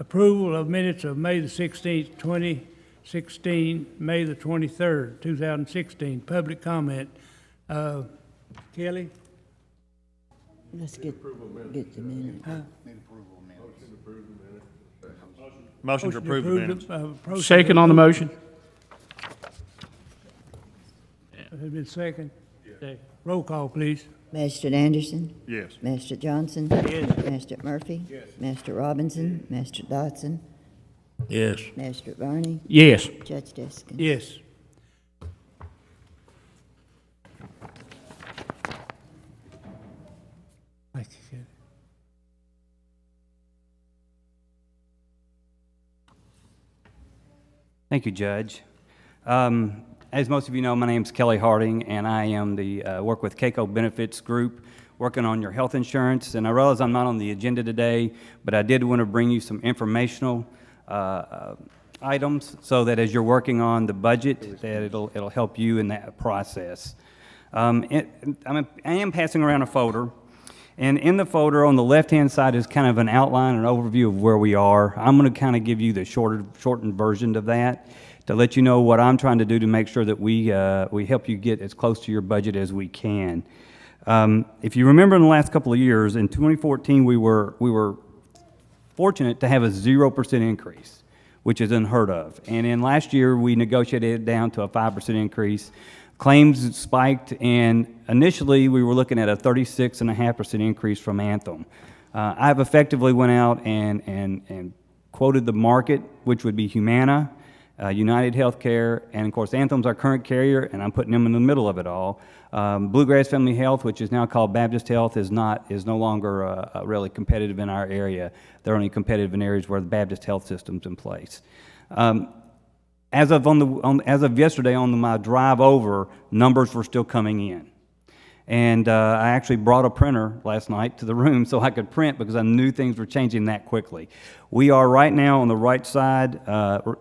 Approval of minutes of May the 16th, 2016, May the 23rd, 2016. Public comment. Kelly? Let's get the minute. Motion to approve the minutes. Second on the motion. Has been second? Yes. Roll call, please. Magistrate Anderson. Yes. Magistrate Johnson. Yes. Magistrate Murphy. Yes. Magistrate Robinson. Magistrate Dodson. Yes. Magistrate Varney. Yes. Judge Deskin. Yes. Thank you, Kelly. Thank you, Judge. As most of you know, my name is Kelly Harding, and I am the work with Keiko Benefits Group, working on your health insurance. And I realize I'm not on the agenda today, but I did want to bring you some informational items so that as you're working on the budget, that it'll help you in that process. I am passing around a folder. And in the folder on the left-hand side is kind of an outline, an overview of where we are. I'm going to kind of give you the shortened version of that to let you know what I'm trying to do to make sure that we help you get as close to your budget as we can. If you remember in the last couple of years, in 2014 we were fortunate to have a 0% increase, which is unheard of. And in last year we negotiated it down to a 5% increase. Claims spiked, and initially we were looking at a 36.5% increase from Anthem. I've effectively went out and quoted the market, which would be Humana, United Healthcare, and of course Anthem's our current carrier, and I'm putting them in the middle of it all. Bluegrass Family Health, which is now called Baptist Health, is no longer really competitive in our area. They're only competitive in areas where the Baptist Health system's in place. As of yesterday, on my drive over, numbers were still coming in. And I actually brought a printer last night to the room so I could print because I knew things were changing that quickly. We are right now on the right side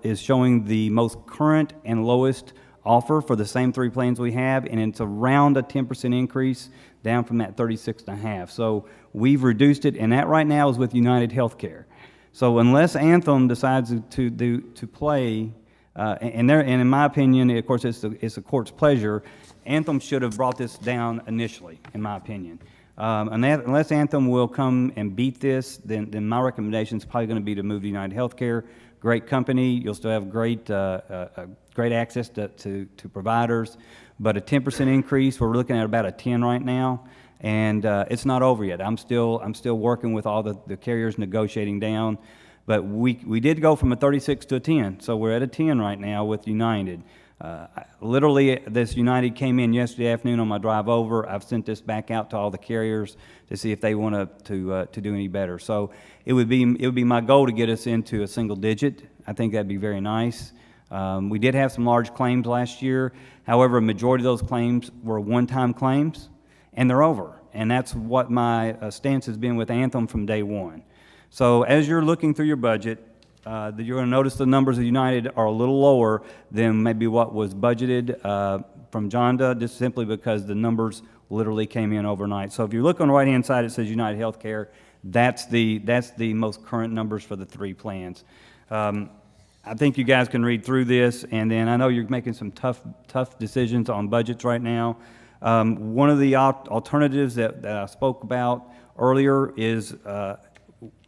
is showing the most current and lowest offer for the same three plans we have, and it's around a 10% increase down from that 36.5. So we've reduced it, and that right now is with United Healthcare. So unless Anthem decides to play, and in my opinion, of course, it's the court's pleasure, Anthem should have brought this down initially, in my opinion. Unless Anthem will come and beat this, then my recommendation is probably going to be to move to United Healthcare. Great company, you'll still have great access to providers, but a 10% increase, we're looking at about a 10 right now, and it's not over yet. I'm still working with all the carriers negotiating down. But we did go from a 36 to a 10, so we're at a 10 right now with United. Literally, this United came in yesterday afternoon on my drive over. I've sent this back out to all the carriers to see if they want to do any better. So it would be my goal to get us into a single digit. I think that'd be very nice. We did have some large claims last year. However, a majority of those claims were one-time claims, and they're over. And that's what my stance has been with Anthem from day one. So as you're looking through your budget, you're going to notice the numbers of United are a little lower than maybe what was budgeted from Jonda, just simply because the numbers literally came in overnight. So if you look on the right-hand side, it says United Healthcare. That's the most current numbers for the three plans. I think you guys can read through this, and then I know you're making some tough decisions on budgets right now. One of the alternatives that I spoke about earlier is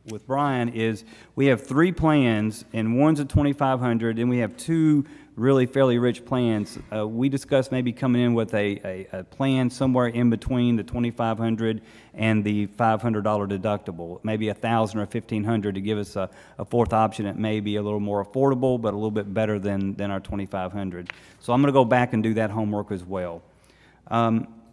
with Brian is we have three plans, and one's at $2,500, and we have two really fairly rich plans. We discussed maybe coming in with a plan somewhere in between the $2,500 and the $500 deductible, maybe $1,000 or $1,500 to give us a fourth option that may be a little more affordable, but a little bit better than our $2,500. So I'm going to go back and do that homework as well.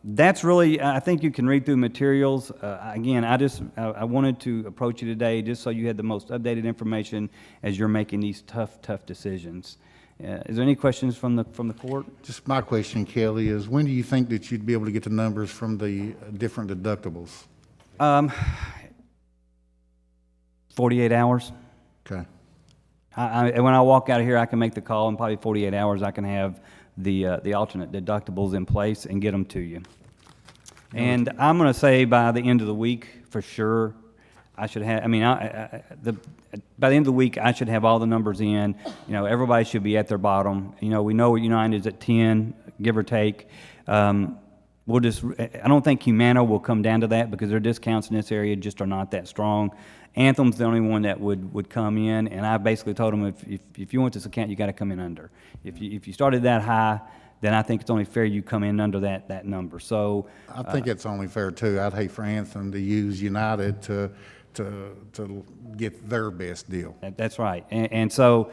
That's really, I think you can read through materials. Again, I wanted to approach you today just so you had the most updated information as you're making these tough decisions. Is there any questions from the court? Just my question, Kelly, is when do you think that you'd be able to get the numbers from the different deductibles? 48 hours. Okay. When I walk out of here, I can make the call. In probably 48 hours, I can have the alternate deductibles in place and get them to you. And I'm going to say by the end of the week, for sure, I should have, by the end of the week, I should have all the numbers in. You know, everybody should be at their bottom. You know, we know United's at 10, give or take. I don't think Humana will come down to that because their discounts in this area just are not that strong. Anthem's the only one that would come in, and I basically told them if you want this account, you got to come in under. If you started that high, then I think it's only fair you come in under that number. So I think it's only fair too. I'd hate for Anthem to use United to get their best deal. That's right. And so,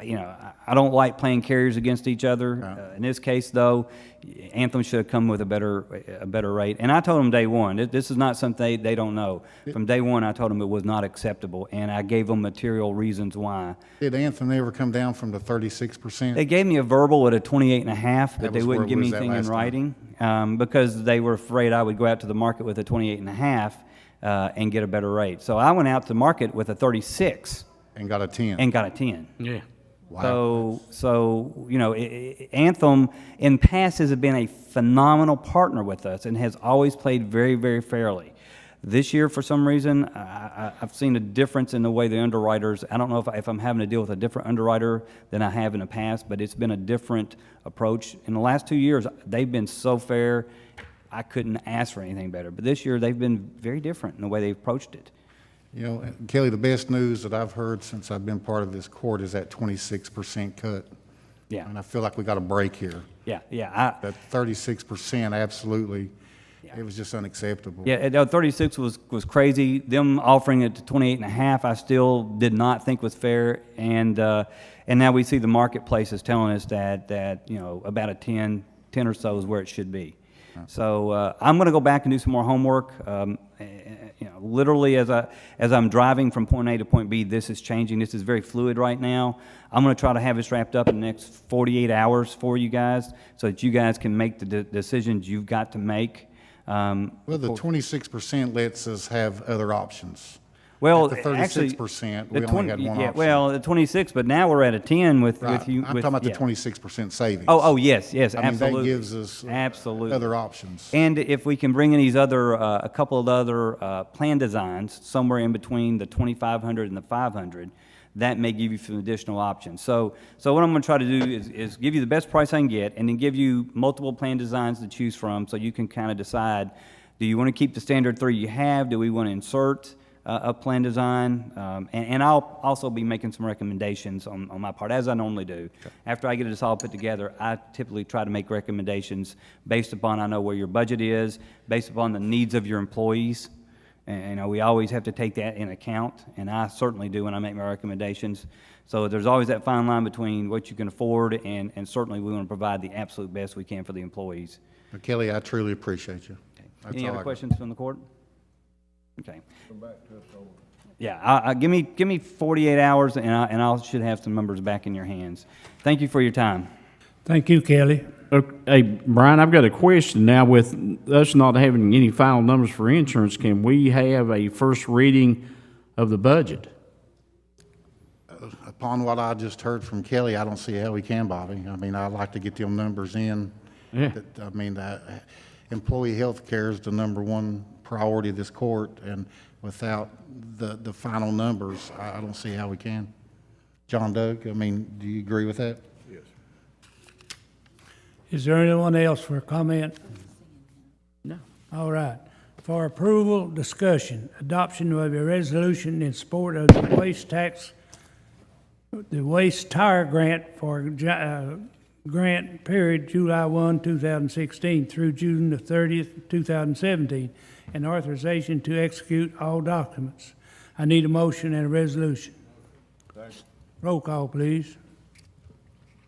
you know, I don't like playing carriers against each other. In this case, though, Anthem should have come with a better rate. And I told them day one, this is not something they don't know. From day one, I told them it was not acceptable, and I gave them material reasons why. Did Anthem ever come down from the 36%? They gave me a verbal at a 28.5, but they was wouldn't where give it me was at anything in last writing because they were afraid I would go out to the market with a 28.5 and get a better rate. So I went out to market with a 36 And got a 10. and got a 10. Yeah. Wow. So you know, Anthem in the past has been a phenomenal partner with us and has always played very, very fairly. This year, for some reason, I've seen a difference in the way the underwriters, I don't know if I'm having to deal with a different underwriter than I have in the past, but it's been a different approach. In the last 2 years, they've been so fair, I couldn't ask for anything better. But this year, they've been very different in the way they've approached it. You know, Kelly, the best news that I've heard since I've been part of this court is that 26% cut. Yeah. And I feel like we got a break here. Yeah. That 36%, absolutely, it was just unacceptable. Yeah, 36 was crazy. Them offering it to 28.5, I still did not think was fair. And now we see the marketplace is telling us that you know, about a 10 or so is where it should be. So I'm going to go back and do some more homework. You know, literally as I'm driving from point A to point B, this is changing. This is very fluid right now. I'm going to try to have this wrapped up in the next 48 hours for you guys, so that you guys can make the decisions you've got to make. Well, the 26% lets us have other options. Well, At the 36%, we only had one option. Well, the 26, but now we're at a 10 with you. I'm talking about the 26% savings. Oh, yes, I mean, absolutely. that gives us absolutely other options. And if we can bring in these other, a couple of other plan designs, somewhere in between the 2,500 and the 500, that may give you some additional options. So what I'm going to try to do is give you the best price I can get, and then give you multiple plan designs to choose from, so you can kind of decide, do you want to keep the standard 3 you have? Do we want to insert a plan design? And I'll also be making some recommendations on my part, as I normally do. Okay. After I get this all put together, I typically try to make recommendations based upon, I know where your budget is, based upon the needs of your employees. And, you know, we always have to take that in account, and I certainly do when I make my recommendations. So there's always that fine line between what you can afford, and certainly we want to provide the absolute best we can for the employees. Well, Kelly, I truly appreciate you. Okay. Any other questions from the court? Okay. Yeah, give me 48 hours, and I should have some numbers back in your hands. Thank you for your time. Thank you, Kelly. Hey, Brian, I've got a question now. With us not having any final numbers for insurance, can we have a first reading of the budget? Upon what I just heard from Kelly, I don't see how we can, Bobby. I mean, I'd like to get them numbers in. Yeah. I mean, employee health care is the #1 priority of this court, and without the final numbers, I don't see how we can. John Doug, I mean, do you agree with that? Yes. Is there anyone else for comment? No. All right. For approval, discussion, adoption of a resolution in support of the waste tire grant for grant period July 1, 2016 through June the 30th, 2017, and authorization to execute all documents. I need a motion and a resolution. Roll call, please.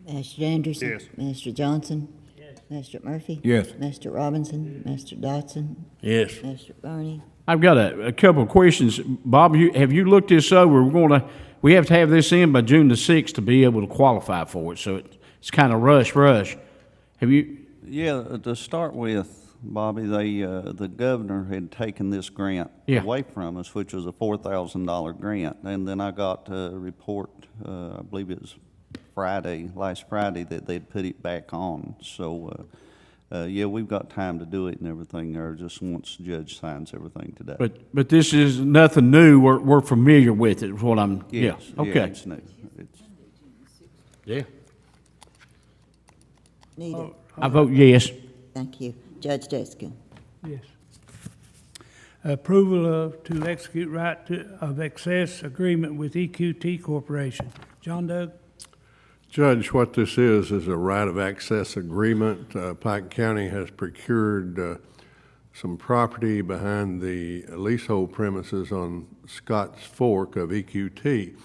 Master Anderson. Yes. Master Johnson. Yes. Master Murphy. Yes. Master Robinson. Master Dotson. Yes. Master Barney. I've got a couple of questions. Bob, have you looked this over? We have to have this in by June the 6th to be able to qualify for it, so it's kind of rush. Have you? Yeah, to start with, Bobby, the governor had taken this grant away from us, which was a $4,000 grant, and then I got a report, I believe it was last Friday, that they'd put it back on. So yeah, we've got time to do it and everything, or just once the judge signs everything today. But this is nothing new. We're familiar with it, is what I'm, yeah, Yes, okay. it's new. It's, Yeah. Nita? I vote yes. Thank you. Judge Jessica? Yes. Approval to execute of access agreement with EQT Corporation. John Doug? Judge, what this is a right of access agreement. Pike County has procured some property behind the leasehold premises on Scotts Fork of EQT.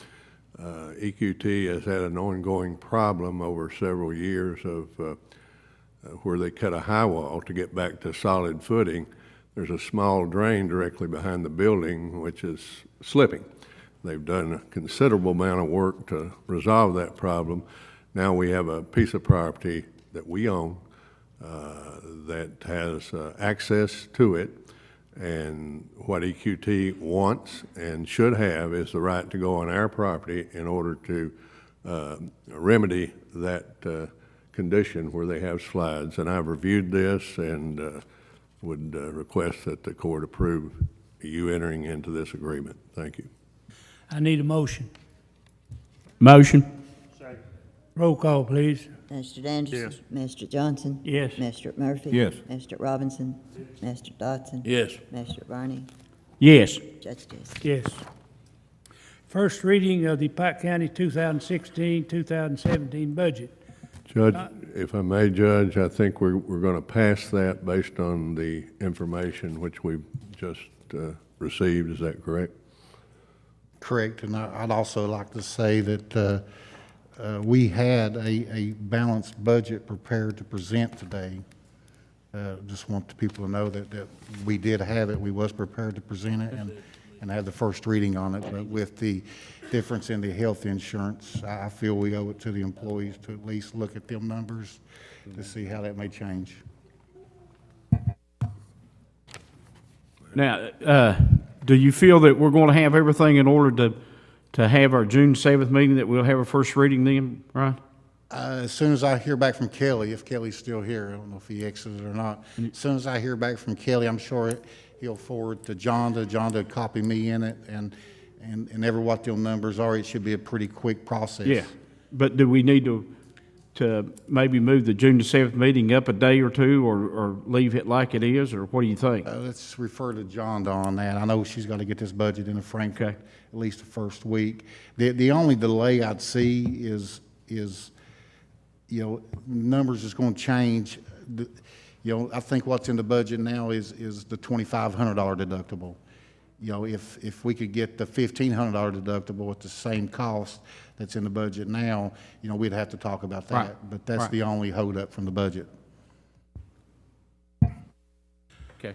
EQT has had an ongoing problem over several years of where they cut a high wall to get back to solid footing. There's a small drain directly behind the building which is slipping. They've done a considerable amount of work to resolve that problem. Now we have a piece of property that we own that has access to it, and what EQT wants and should have is the right to go on our property in order to remedy that condition where they have slides. And I've reviewed this and would request that the court approve you entering into this agreement. Thank you. I need a motion. Motion? Roll call, please. Mr. Anderson? Mr. Johnson? Yes. Mr. Murphy? Yes. Mr. Robinson? Mr. Dodson? Yes. Mr. Barney? Yes. Judge Jessica? Yes. First reading of the Pike County 2016-2017 budget. Judge, if I may, Judge, I think we're going to pass that based on the information which we've just received. Is that correct? Correct, and I'd also like to say that we had a balanced budget prepared to present today. Just want the people to know that we did have it, we was prepared to present it and have the first reading on it, but with the difference in the health insurance, I feel we owe it to the employees to at least look at them numbers to see how that may change. Now, do you feel that we're going to have everything in order to have our June 7th meeting, that we'll have our first reading then, right? As soon as I hear back from Kelly, if Kelly's still here, I don't know if he exited or not. As soon as I hear back from Kelly, I'm sure he'll forward to John to copy me in it, and ever what them numbers are, it should be a pretty quick process. Yeah, but do we need to maybe move the June 7th meeting up a day or two, or leave it like it is, or what do you think? Let's refer to John on that. I know she's got to get this budget in the frame for Okay. at least the first week. The only delay I'd see is numbers is going to change. I think what's in the budget now is the $2,500 deductible. If we could get the $1,500 deductible at the same cost that's in the budget now, we'd have to talk about that. Right. But that's Right. the only holdup from the budget. Okay.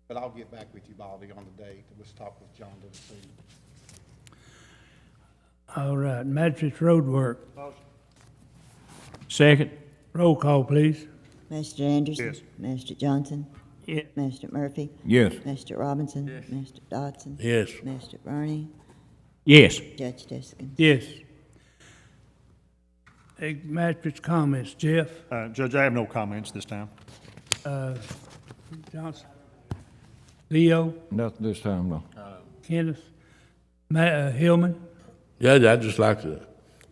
But I'll get back with you, Bobby, on the date. Let's talk with John to see. All right, Magistrates Road Work. Second? Roll call, please. Mr. Anderson? Mr. Johnson? Yeah. Mr. Murphy? Yes. Mr. Robinson? Mr. Dodson? Yes. Mr. Barney? Yes. Judge Jessica? Yes. Magistrates comments. Jeff? Judge, I have no comments this time. Johnson? Leo? Nothing this time, no. Kenneth? Hillman? Judge, I'd just like to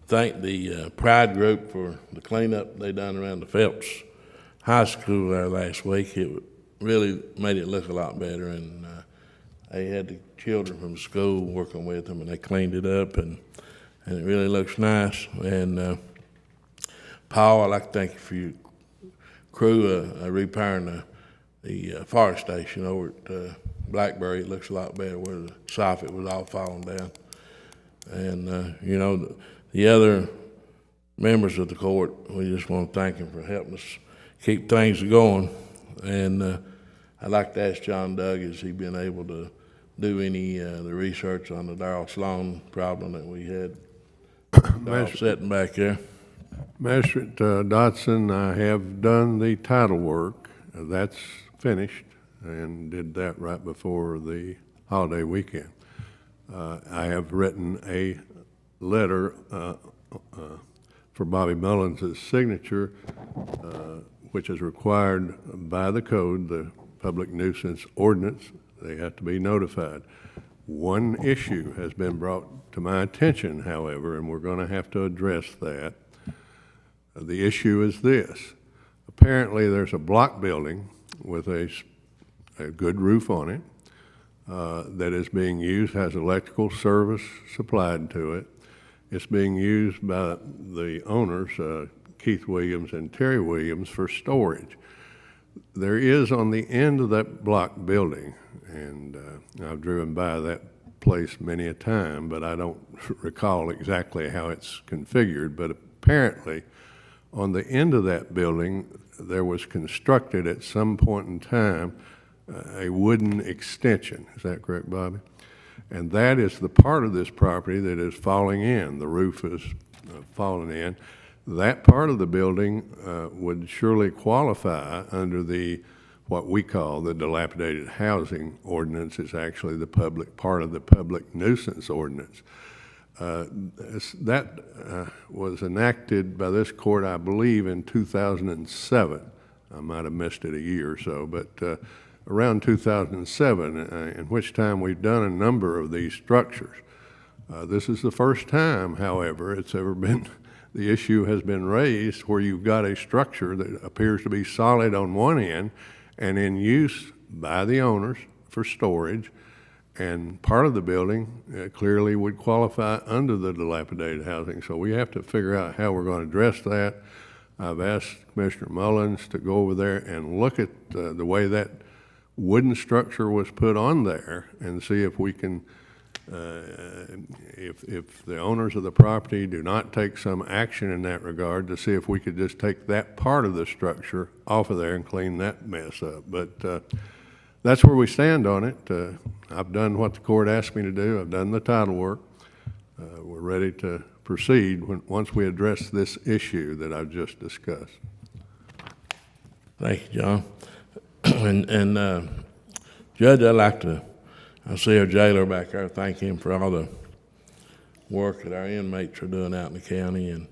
thank the Pride Group for the cleanup they done around the Phelps High School there last week. It really made it look a lot better, and they had the children from the school working with them, and they cleaned it up, and it really looks nice. And Paul, I'd like to thank you for your crew repairing the fire station over at Blackberry. It looks a lot better where the soffit was all falling down. And, the other members of the court, we just want to thank them for helping us keep things going. And I'd like to ask John Doug, has he been able to do any the research on the Darrell Sloan problem that we had sitting back there? Magistrate Dodson, I have done the title work. That's finished, and did that right before the holiday weekend. I have written a letter for Bobby Mullins' signature which is required by the code, the public nuisance ordinance. They have to be notified. One issue has been brought to my attention, however, and we're going to have to address that. The issue is this. Apparently, there's a block building with a good roof on it that is being used, has electrical service supplied to it. It's being used by the owners, Keith Williams and Terry Williams, for storage. There is on the end of that block building, and I've driven by that place many a time, but I don't recall exactly how it's configured. But apparently, on the end of that building, there was constructed at some point in time a wooden extension. Is that correct, Bobby? And that is the part of this property that is falling in. The roof is falling in. That part of the building would surely qualify under what we call the dilapidated housing ordinance. It's actually the part of the public nuisance ordinance. That was enacted by this court, I believe, in 2007. I might have missed it a year or so, but around 2007, in which time we've done a number of these structures. This is the first time, however, the issue has been raised where you've got a structure that appears to be solid on one end and in use by the owners for storage, and part of the building clearly would qualify under the dilapidated housing. So we have to figure out how we're going to address that. I've asked Commissioner Mullins to go over there and look at the way that wooden structure was put on there and see if we can, if the owners of the property do not take some action in that regard, to see if we could just take that part of the structure off of there and clean that mess up. But that's where we stand on it. I've done what the court asked me to do. I've done the title work. We're ready to proceed once we address this issue that I've just discussed. Thank you, John. And Judge, I see our jailer back there, thank him for all the work that our inmates are doing out in the county. And,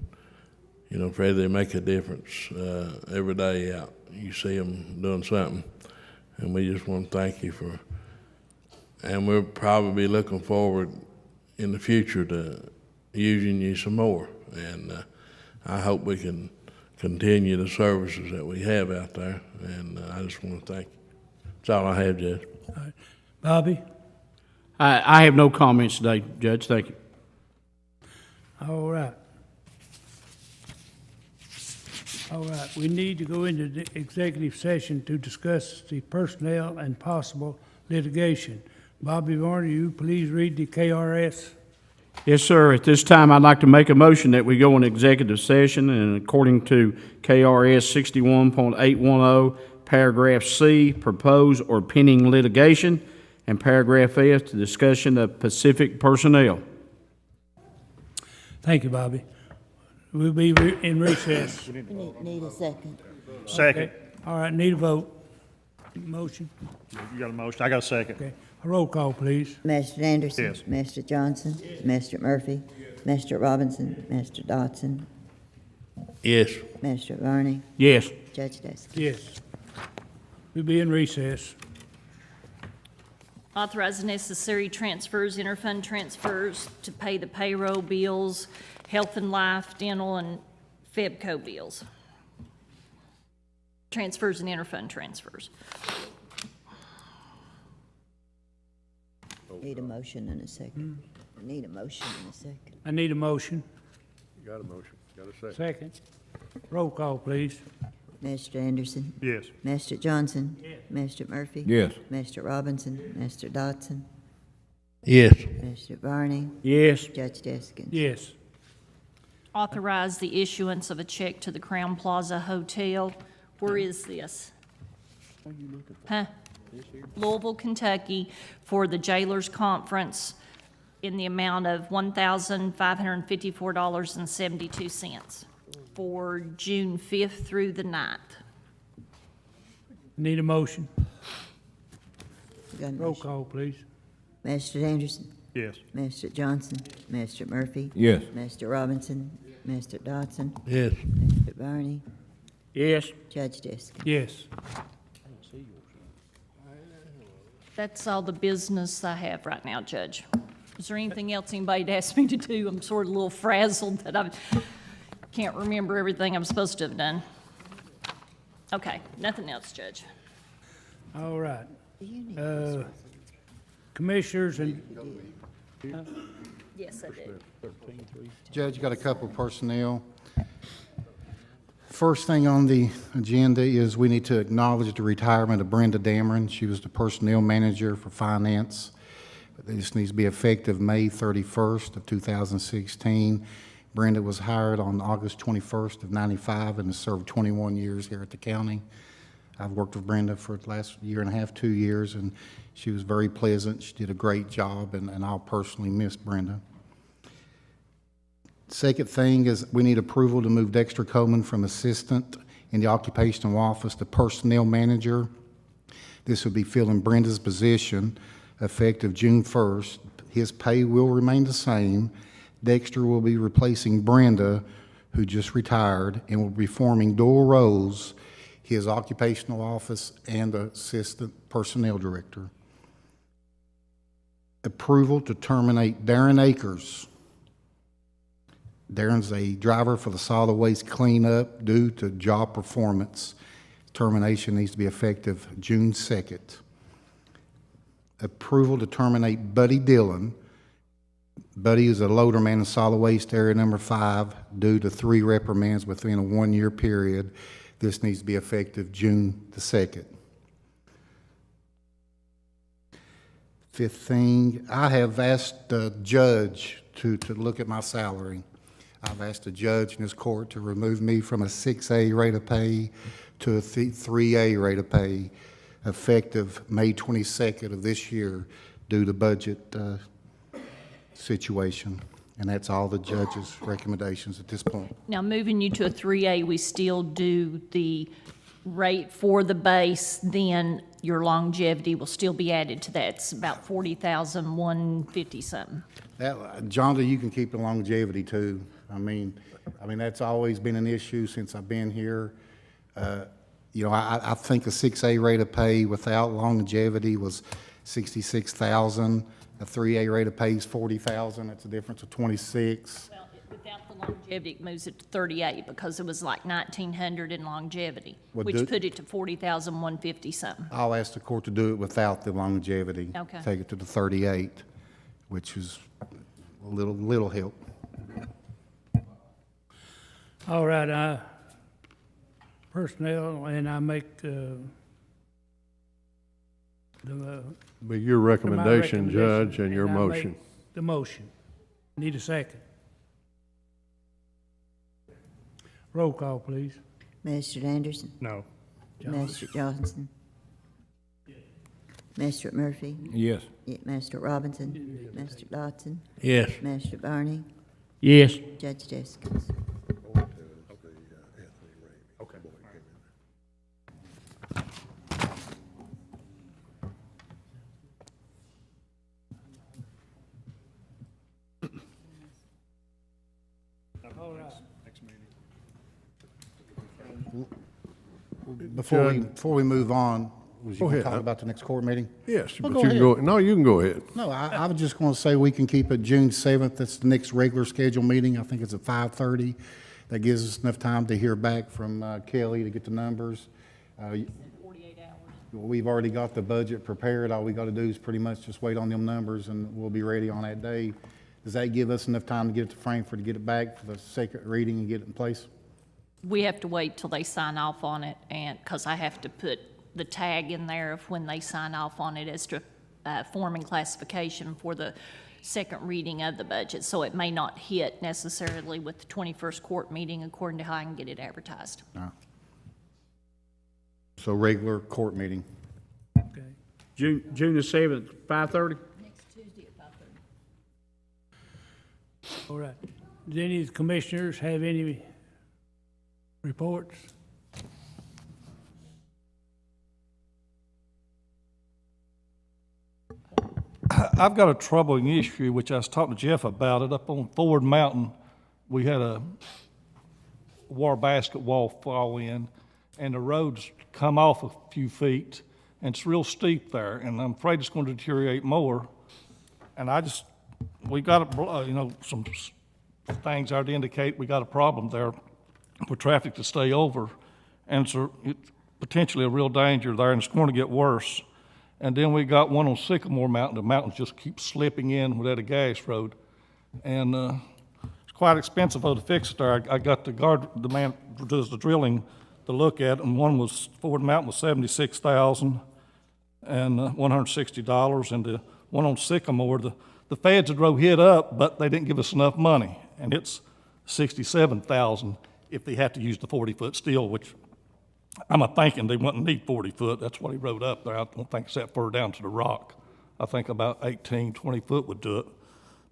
you know, Freddie, they make a difference every day out. You see them doing something. And we just want to thank you and we'll probably be looking forward in the future to using you some more. And I hope we can continue the services that we have out there. And I just want to thank you. That's all I have, Judge. All right. Bobby? I have no comments today, Judge. Thank you. All right. All right, we need to go into the executive session to discuss the personnel and possible litigation. Bobby Varner, you please read the KRS. Yes, sir. At this time, I'd like to make a motion that we go in executive session, and according to KRS 61.810, paragraph C, propose or pending litigation, and paragraph F, the discussion of Pacific personnel. Thank you, Bobby. We'll be in recess. Need a second. Second. Okay. All right, need a vote. Motion. You got a motion? I got a second. Okay. A roll call, please. Mr. Anderson? Yes. Mr. Johnson? Mr. Murphy? Mr. Robinson? Mr. Dotson? Yes. Mr. Varney? Yes. Judge Deskey? Yes. We'll be in recess. Authorize necessary transfers, interfund transfers to pay the payroll bills, health and life, dental, and FEBCO bills. Transfers and interfund transfers. Need a motion in a second. Need a motion in a second. I need a motion. Got a motion. Got a second. Second. Roll call, please. Mr. Anderson? Yes. Mr. Johnson? Mr. Murphy? Yes. Mr. Robinson? Mr. Dotson? Yes. Mr. Varney? Yes. Judge Deskins? Yes. Authorize the issuance of a check to the Crown Plaza Hotel. Where is this? Huh? Louisville, Kentucky, for the Jailers Conference in the amount of $1,554.72 for June 5th through the 9th. Need a motion. Got a Roll motion. call, please. Mr. Anderson? Yes. Mr. Johnson? Mr. Murphy? Yes. Mr. Robinson? Mr. Dotson? Yes. Mr. Varney? Yes. Judge Jessica. Yes. That's all the business I have right now, Judge. Is there anything else anybody'd ask me to do? I'm sort of a little frazzled that I can't remember everything I'm supposed to have done. Okay, nothing else, Judge. All right. Commissioners and, Yes, I do. Judge, you got a couple of personnel. First thing on the agenda is we need to acknowledge the retirement of Brenda Dameron. She was the personnel manager for finance. This needs to be effective May 31st of 2016. Brenda was hired on August 21st of 95 and has served 21 years here at the county. I've worked with Brenda for the last year and a half, 2 years, and she was very pleasant. She did a great job, and I'll personally miss Brenda. Second thing is we need approval to move Dexter Coleman from assistant in the occupational office to personnel manager. This would be filling Brenda's position effective June 1st. His pay will remain the same. Dexter will be replacing Brenda, who just retired, and will be forming dual roles, his occupational office and assistant personnel director. Approval to terminate Darren Akers. Darren's a driver for the solid waste cleanup due to job performance. Termination needs to be effective June 2nd. Approval to terminate Buddy Dillon. Buddy is a loader man in solid waste area number 5 due to 3 reprimands within a 1-year period. This needs to be effective June the 2nd. Fifth thing, I have asked the judge to look at my salary. I've asked the judge in this court to remove me from a 6A rate of pay to a 3A rate of pay effective May 22nd of this year due to budget situation. And that's all the judge's recommendations at this point. Now, moving you to a 3A, we still do the rate for the base, then your longevity will still be added to that. It's about 40,150 something. That, John, you can keep the longevity too. I mean, that's always been an issue since I've been here. You know, I think a 6A rate of pay without longevity was 66,000. A 3A rate of pay is 40,000. That's a difference of 26. Well, without the longevity, it moves it to 38 because it was like 1,900 in longevity, Well, which put it to 40,150 something. I'll ask the court to do it without the longevity. Okay. Take it to the 38, which is a little help. all right, personnel, and I make, But your recommendation, Judge, and your I make motion. the motion. Need a second. Roll call, please. Mr. Anderson. No. Mr. Johnson. Mr. Murphy. Yes. Mr. Robinson. Mr. Dodson. Yes. Mr. Barney. Yes. Judge Jessica. Before we move on, was you Go going to ahead. talk about the next court meeting? Yes, Well, but go you can ahead. go, no, you can go ahead. No, I was just going to say we can keep it June 7th. That's the next regular scheduled meeting. I think it's at 5:30. That gives us enough time to hear back from Kelly to get the numbers. 48 hours. We've already got the budget prepared. All we got to do is pretty much just wait on them numbers, and we'll be ready on that day. Does that give us enough time to get it to Frankfurt, to get it back for the second reading and get it in place? We have to wait till they sign off on it, and, because I have to put the tag in there of when they sign off on it as to form and classification for the second reading of the budget. So it may not hit necessarily with the 21st court meeting according to how I can get it advertised. So regular court meeting. Okay. June the 7th, 5:30? Next Tuesday at 5:30. All right. Do any of the commissioners have any reports? I've got a troubling issue, which I was talking to Jeff about it. Up on Ford Mountain, we had a water basket wall fall in, and the road's come off a few feet, and it's real steep there, and I'm afraid it's going to deteriorate more. And we got, some things there to indicate we got a problem there for traffic to stay over, and it's potentially a real danger there, and it's going to get worse. And then we got one on Sycamore Mountain. The mountains just keep slipping in without a gas road, and it's quite expensive to fix it there. I got the man who does the drilling to look at, and one was Ford Mountain was $76,000 and $160, and the one on Sycamore, the feds had wrote hit up, but they didn't give us enough money, and it's $67,000 if they had to use the 40-foot steel, which I'm thinking they wouldn't need 40 foot. That's what he wrote up there. I don't think it's that far down to the rock. I think about 18, 20 foot would do it,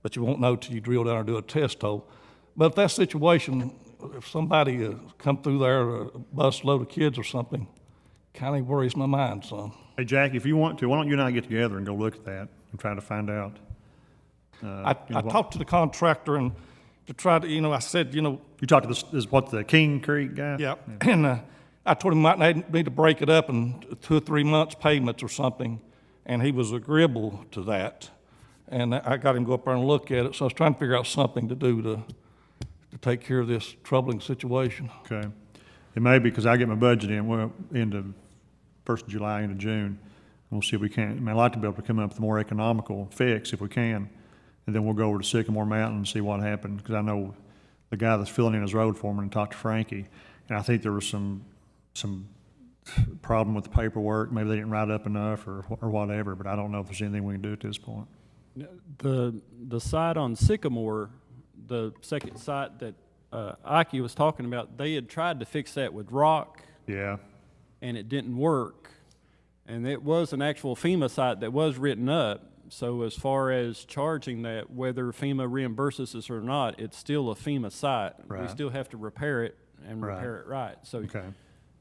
but you won't know till you drill down and do a test hole. But if that situation, if somebody come through there, a bus load of kids or something, kind of worries my mind some. Hey, Jackie, if you want to, why don't you and I get together and go look at that and try to find out? I talked to the contractor and to try to, I said, You talked to the King Creek guy? Yeah, and I told him might need to break it up in 2 or 3 months payments or something, and he was agreeable to that. And I got him to go up there and look at it, so I was trying to figure out something to do to take care of this troubling situation. Okay. It may be because I get my budget into 1st of July, into June. And we'll see if we can. I'd like to be able to come up with a more economical fix if we can. And then we'll go over to Sycamore Mountain and see what happened. Because I know the guy that's filling in his road foreman and talked to Frankie. And I think there was some problem with the paperwork. Maybe they didn't write up enough or whatever. But I don't know if there's anything we can do at this point. The site on Sycamore, the second site that Ike was talking about, they had tried to fix that with rock. Yeah. And it didn't work. And it was an actual FEMA site that was written up. So as far as charging that, whether FEMA reimburses us or not, it's still a FEMA site. Right. We still have to repair it and repair it right. So Okay.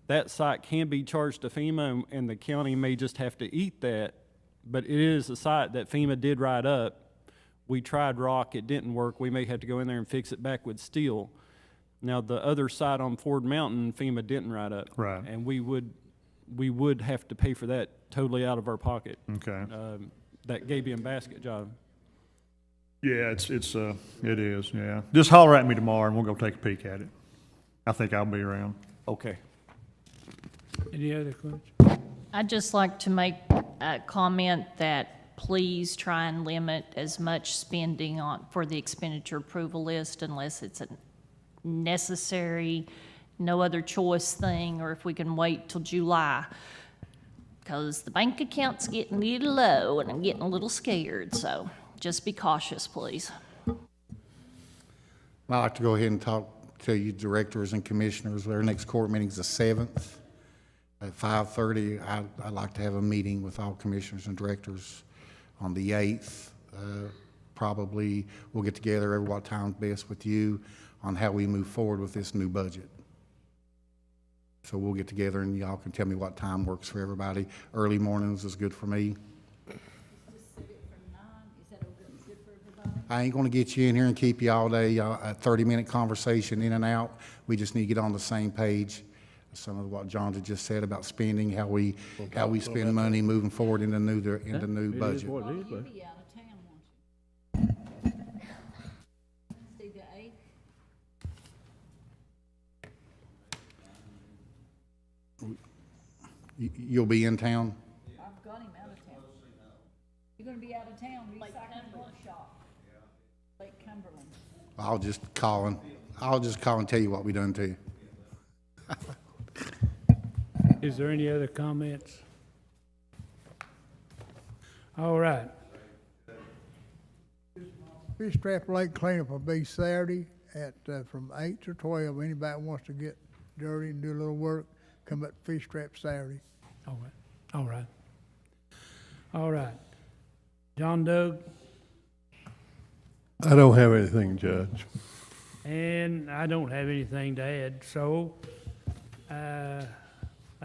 that site can be charged to FEMA, and the county may just have to eat that. But it is a site that FEMA did write up. We tried rock, it didn't work. We may have to go in there and fix it back with steel. Now, the other site on Ford Mountain, FEMA didn't write up. Right. And we would have to pay for that totally out of our pocket. Okay. That Gabion basket job. Yeah, it is, yeah. Just holler at me tomorrow and we'll go take a peek at it. I think I'll be around. Okay. Any other questions? I'd just like to make a comment that please try and limit as much spending for the expenditure approval list unless it's a necessary, no other choice thing, or if we can wait till July. Because the bank account's getting a little low and I'm getting a little scared, so just be cautious, please. I'd like to go ahead and talk to you directors and commissioners. Their next court meeting is the 7th at 5:30. I'd like to have a meeting with all commissioners and directors on the 8th. Probably we'll get together every what time's best with you on how we move forward with this new budget. So we'll get together and y'all can tell me what time works for everybody. Early mornings is good for me. I ain't gonna get you in here and keep you all day, a 30-minute conversation in and out. We just need to get on the same page. Some of what John had just said about spending, how we spend money moving forward in the new budget. You'll be in town? I've got him out of town. You're gonna be out of town, recycling workshop. Lake Cumberland. I'll just call and tell you what we done to you. Is there any other comments? All right. Fish Trap Lake cleanup will be Saturday at from 8 to 12. Anybody wants to get dirty and do a little work, come up to Fish Trap Saturday. All right. All right. All right. John Doug? I don't have anything, Judge. And I don't have anything to add, so I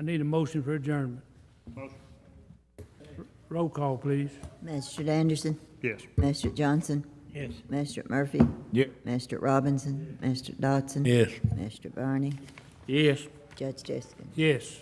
need a motion for adjournment. Motion. Roll call, please. Magistrate Anderson? Yes. Magistrate Johnson? Yes. Magistrate Murphy? Yep. Magistrate Robinson? Magistrate Dodson? Yes. Magistrate Barney? Yes. Judge Jessica. Yes.